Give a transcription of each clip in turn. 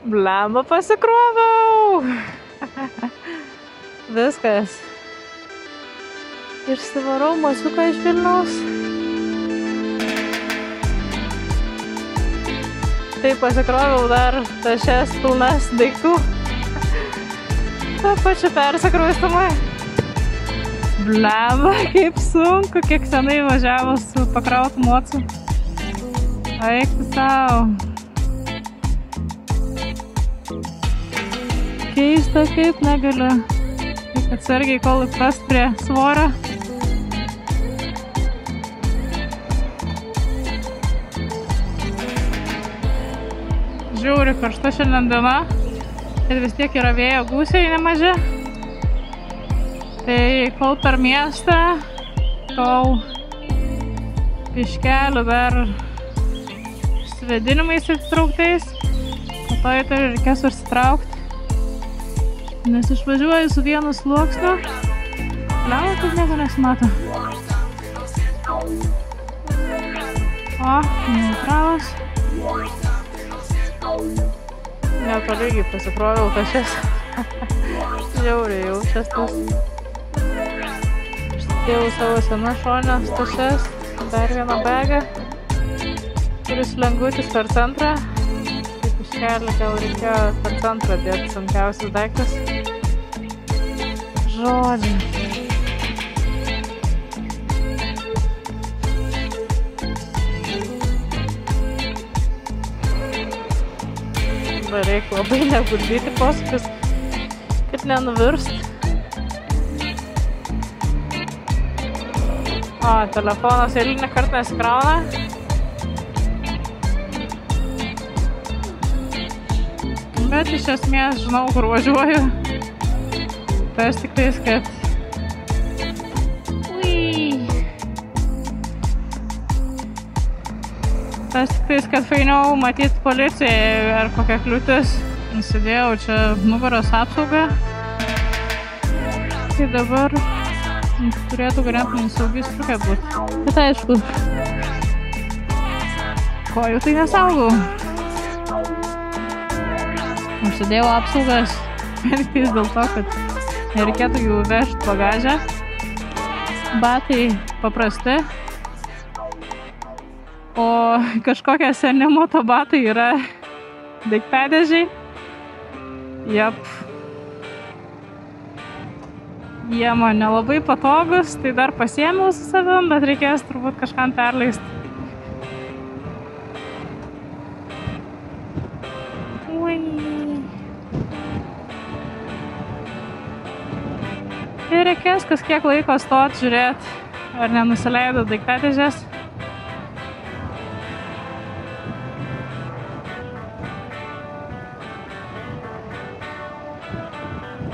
Blemba, pasikroviau. Viskas. Išsivarau masiuką iš Vilniaus. Taip pasikroviau dar tašes pilnas daiktų. Tuo pačiu persikraustamai. Blemba, kaip sunku, kiek senai važiavo su pakrautu mocu. Eik tu sau. Keista, kaip negaliu. Tik atsargiai, kol įprast prie svorio. Žiauri karšta šiandien diena. Ir vis tiek yra vėjo gūsiai nemaži. Tai kol per miestą, tol piškelių dar svedinimais įtrauktais. Po to į tai reikės užsitraukti. Nes išvažiuoju su vienu sluoksniu. Lemba, kad nieko nesimato. O, neutralas. Netolygiai pasikroviau tašes. Žiauriai jaučias tas. Išsidėjau savo senas šonės tašes. Dar vieną begą. Kuris lengvutis per centrą. Kaip iškelį gal reikėjo per centrą dėti sunkiausias daiktas. Žodžiai. Dabar reikia labai neguldyti posūkius, kad nenuvirst. O, telefonas eilinį kartą nesikrauna. Bet iš esmės žinau, kur važiuoju. Tas tik tais, kad... Tas tik tais, kad fainiau matyti policijai ar kokia kliūtis. Nusidėjau čia nugaros apsaugą. Tai dabar turėtų ganėtinai saugi striukė būti. Bet aišku, kojų tai nesaugau. Užsidėjau apsaugas tiktais dėl to, kad nereikėtų jų vežti bagažą. Batai paprasti. O kažkokie seni motobatai yra daiktadėžiai. Jep. Jie man nelabai patogus, tai dar pasiėmiau su savim, bet reikės turbūt kažkam perleisti. Ir reikės kas kiek laiko stot, žiūrėt, ar nenusileido daiktadėžės.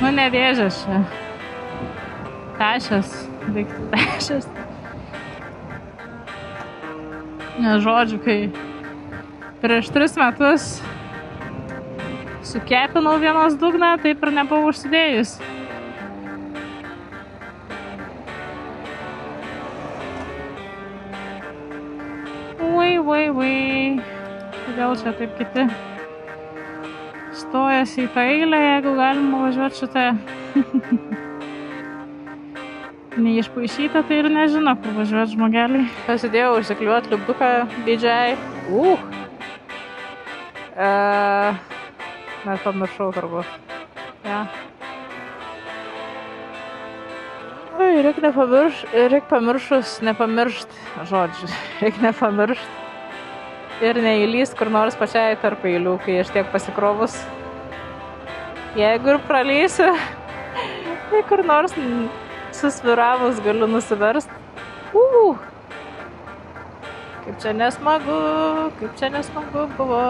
Nu, ne dėžės čia. Tašės, daiktų tašės. Ne, žodžiu, kai prieš 3 metus sukepinau vienos dugną, taip ir nebuvau užsidėjus. Kodėl čia taip kiti stojasi į tą eilę, jeigu galima važiuoti šitą neišpaišytą, tai ir nežino, kur važiuoti žmogeliai. Pasidėjau užsikliuoti lipduką DJI. Net pamiršau turbūt. Ja. Reik nepamiršt žodžių. Reik nepamiršt. Ir neįlyst kur nors pačiai tarp eilių, kai aš tiek pasikrovus. Jeigu ir pralysiu, tai kur nors susviravus galiu nusiverst. Kaip čia nesmagu buvo.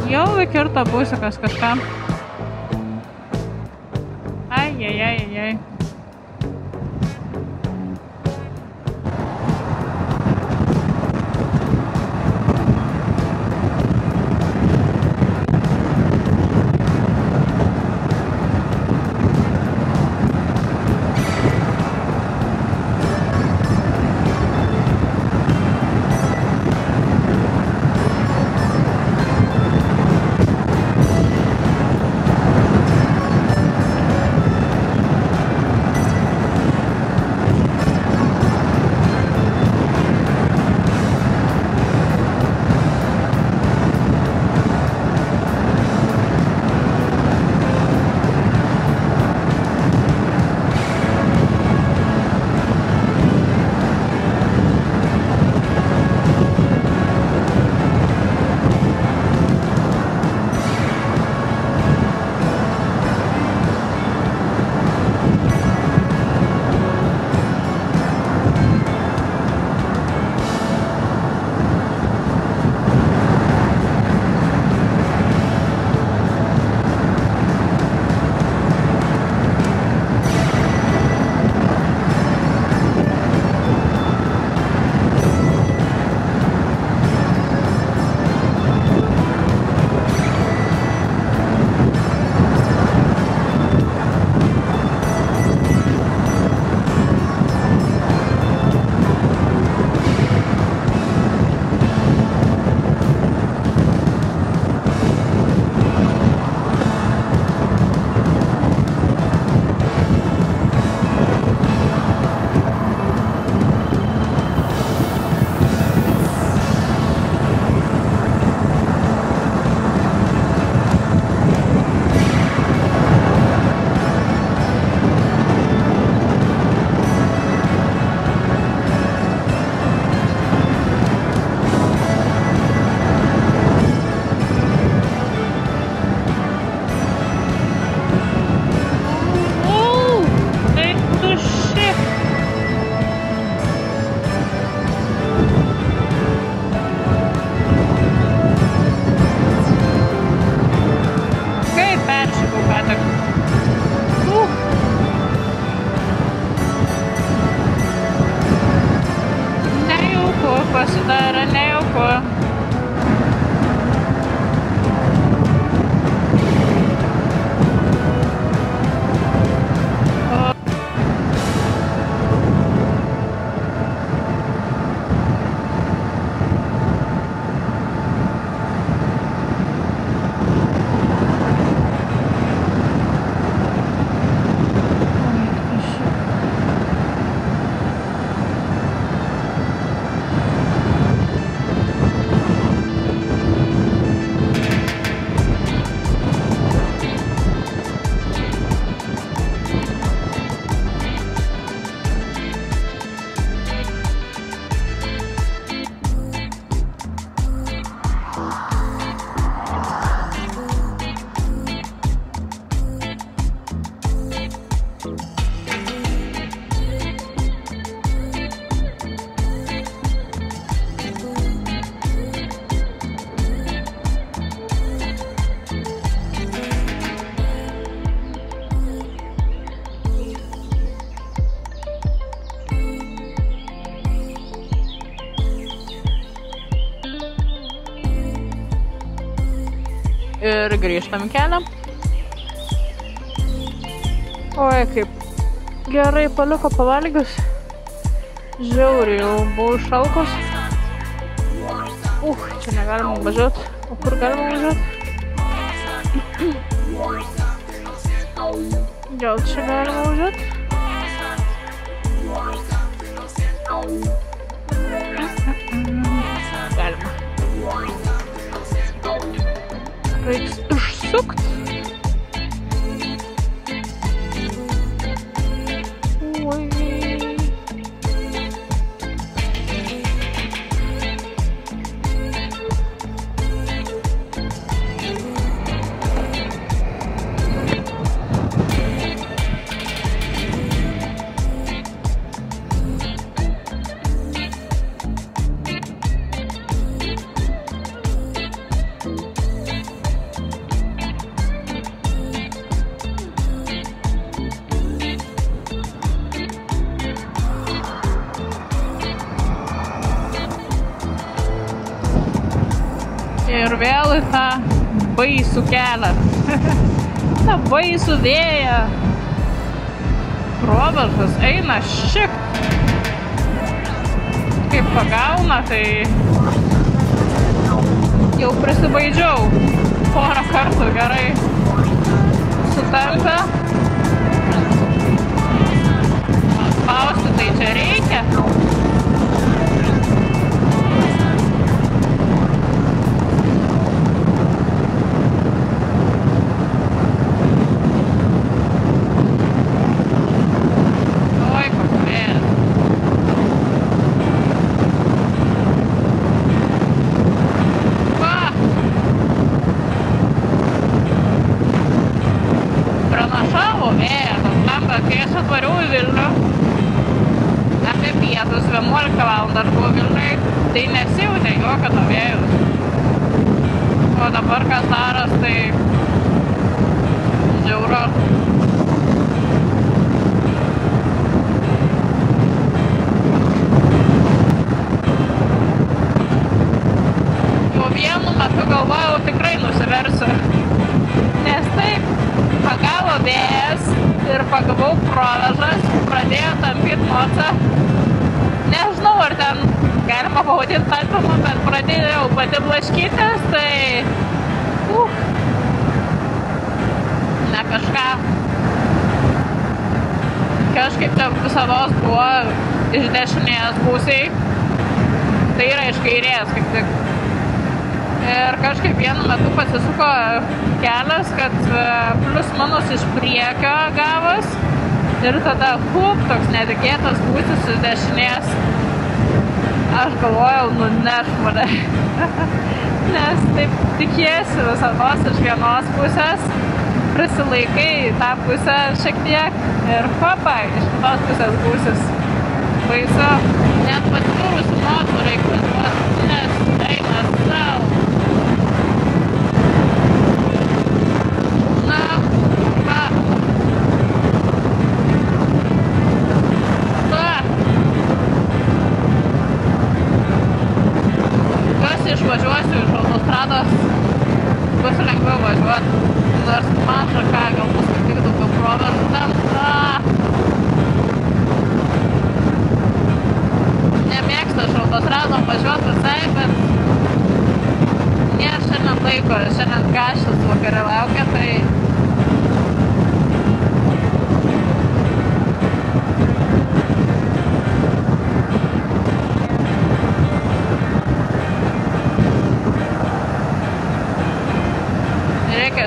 Jau įkirto busikas kažkam. Ai. Pasidarė nejauku. Ir grįžtam į kelią. Oi, kaip gerai paliko pavalgius. Žiauriai jau buvau šalkus. Čia negalima važiuoti. O kur galima važiuoti? Gal čia galima važiuoti? Galima. Reiks išsukt. Oi. ir vėl į tą baisų kelią. tą baisų vėją. Provėžas eina šikt. Kaip pagauna, tai jau prisibaidžiau. Porą kartų gerai sutampę. Spausti tai čia reikia. Tai nesijautė jokio to vėjus. O dabar kas daras, tai žiauru. Jau vienu metu galvojau tikrai nusiversiu. Nes taip, pagavo vėjas ir pagavau provėžas, pradėjo tampyt mocą. Nežinau, ar ten galima pavadinti tampimą, bet pradėjau pati blaškytis, tai ne kažką. Kažkaip čia visados buvo iš dešinės pusėj, tai yra iš kairės kaip tik. Ir kažkaip vienu metu pasisuko kelias, kad plius minus iš priekio gavos. Ir tada toks netikėtas gūsis iš dešinės. Aš galvojau, nuneš mane. Nes taip tikiesi visados iš vienos pusės, prisilaikai į tą pusę šiek tiek ir hopa, iš kitos pusės gūsis. Baisu. Net patvirusį motų reikia važiuoti, nes eina savo. Na, va. Išvažiuosiu iš autostrados, bus lengviau važiuoti, nors maža ką, gal bus kaip tik daugiau provėžų ten. Nemėgstu iš autostradom važiuoti visai, bet nėra šiandien laiko, šiandien kaštas vakarė laukia, tai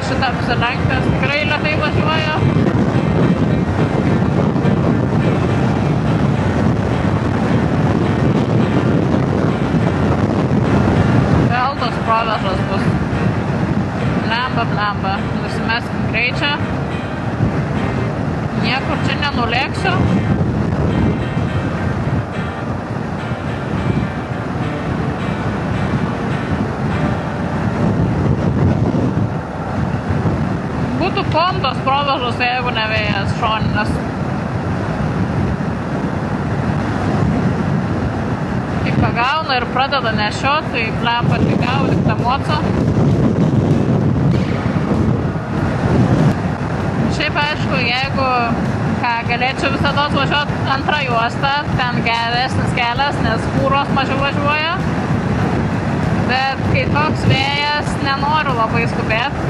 šitą apsilenkęs tikrai lėtai važiuoja. Vėl tos provėžos bus. Blemba. Nusimeskim greičio. Niekur čia nenulėksiu. Būtų fondos provėžos, jeigu ne vėjas šoninės. Kai pagauna ir pradeda nešiot, tai blemba tik gaudyk tą mocą. Šiaip aišku, jeigu galėčiau visados važiuoti antrą juostą, ten geresnis kelias, nes fūros mažiau važiuoja. Bet kai toks vėjas, nenoriu labai skubėti.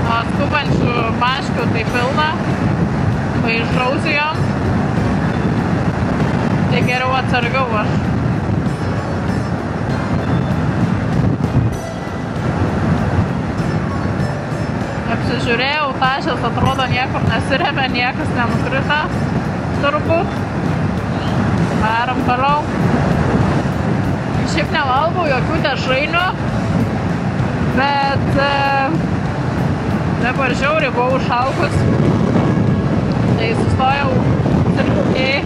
O skubančių maškių tai pilna, išrausiu jom, tai geriau atsargiau aš. Apsižiūrėjau, tašės atrodo niekur nesiremia, niekas nenukrita, turbūt. Varom toliau. Šiaip nevalgau jokių dešrainių, bet dabar žiauriai buvau užšalkus, tai sustojau cirkukiai,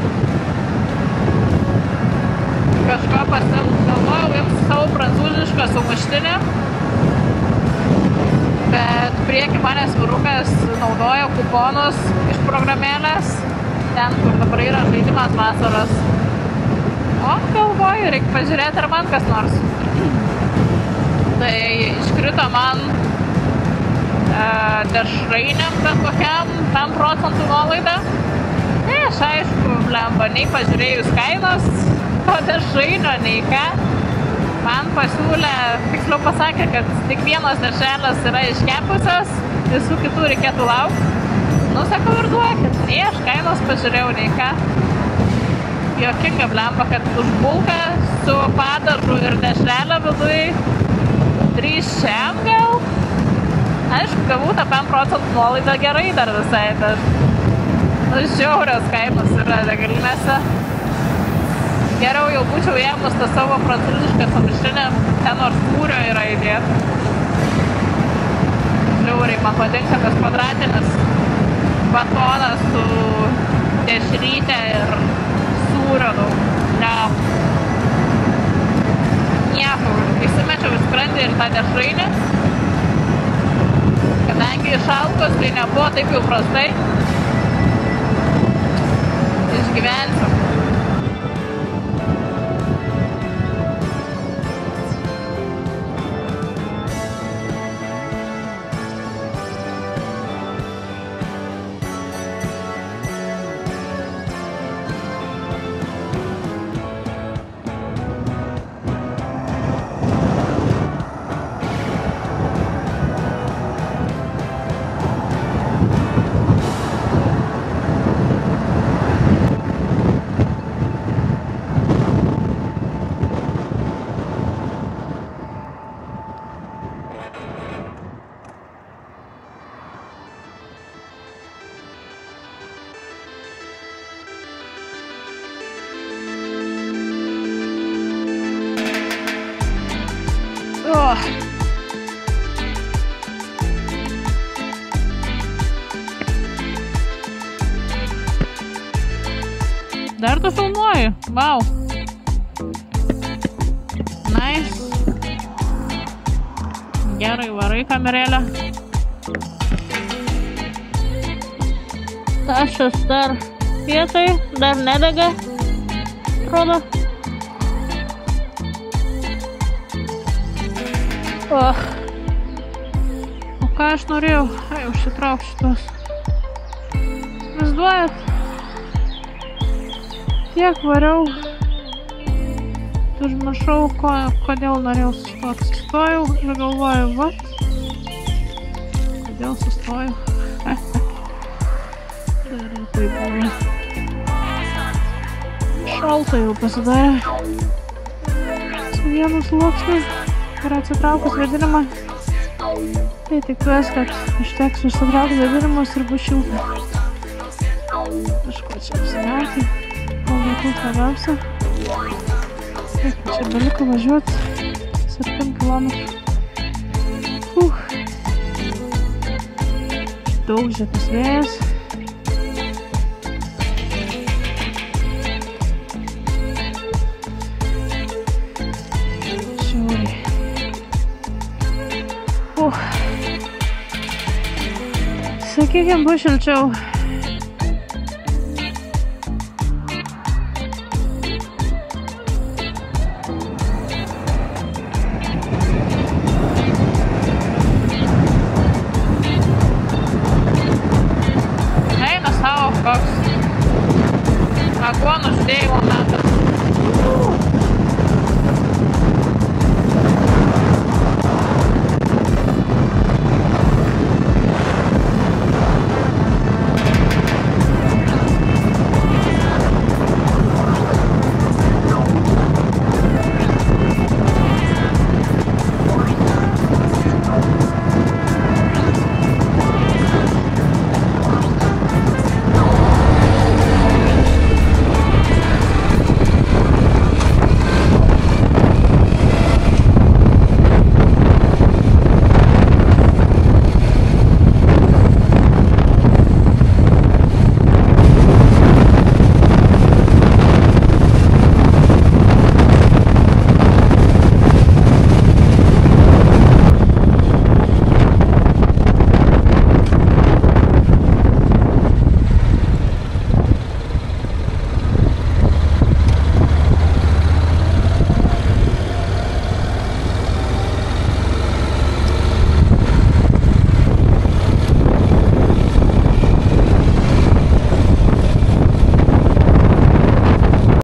kažko galvojau imti savo prancūzišką sumuštinį, bet prieki manęs vyrukas naudojo kuponus iš programėlės, ten kur dabar yra žaidimas vasaros. O galvoju, reikia pažiūrėti, ar man kas nors. būtų man dešrainiam bet kokiam 5% nuolaida. Tai aš aišku, blemba, nei pažiūrėjus kainos to dešrainio, nei ką. Man pasiūlė, tiksliau pasakė, kad tik vienos dešrelės yra iškepusios, visų kitų reikėtų laukti. Nu, sakau, ir duokit, nei aš kainos pažiūrėjau, nei ką. Jokinga blemba, kad už bulką su padažu ir dešrelę viduj 300 gal. Aišku, gavau tą 5% nuolaidą gerai dar visai, bet žiaurios kainos yra degalinėse. Geriau jau būčiau ėmus tą savo prancūzišką sumuštinę, ten nors sūrio yra įdėta. Žiauriai, man patinka tas kvadratinis batonas su dešryte ir sūrio daug. Nieko, įsimečiau į skrandį ir tą dešrainį. Kadangi išalkos, tai nebuvo taip jau prastai. Išgyvensiu. Dar tu filmuoji? Wow. Nice. Gerai, varai kamerėlę. Tašas dar vietoj, dar nedega. Atrodo. O ką aš norėjau? Ai, užsitrauksiu šitos. Vaizduojat? Tiek variau. Užmiršau, kodėl norėjau sustoti. Sustojau ir galvoju, va. Kodėl sustojau? Dar tai buvo. Šalta jau pasidarė. Su vienu sluoksniu ir atsitraukus vėdinimą. Tai tikiuosi, kad užteks užsitraukti vėdinimus ir bus šilta. Kažko čia apsinerti. Laikų labiausia. Taip, čia beliko važiuoti 7 km. Daug žietas vėjas. Žiauriai. Sakykime, bus šilčiau.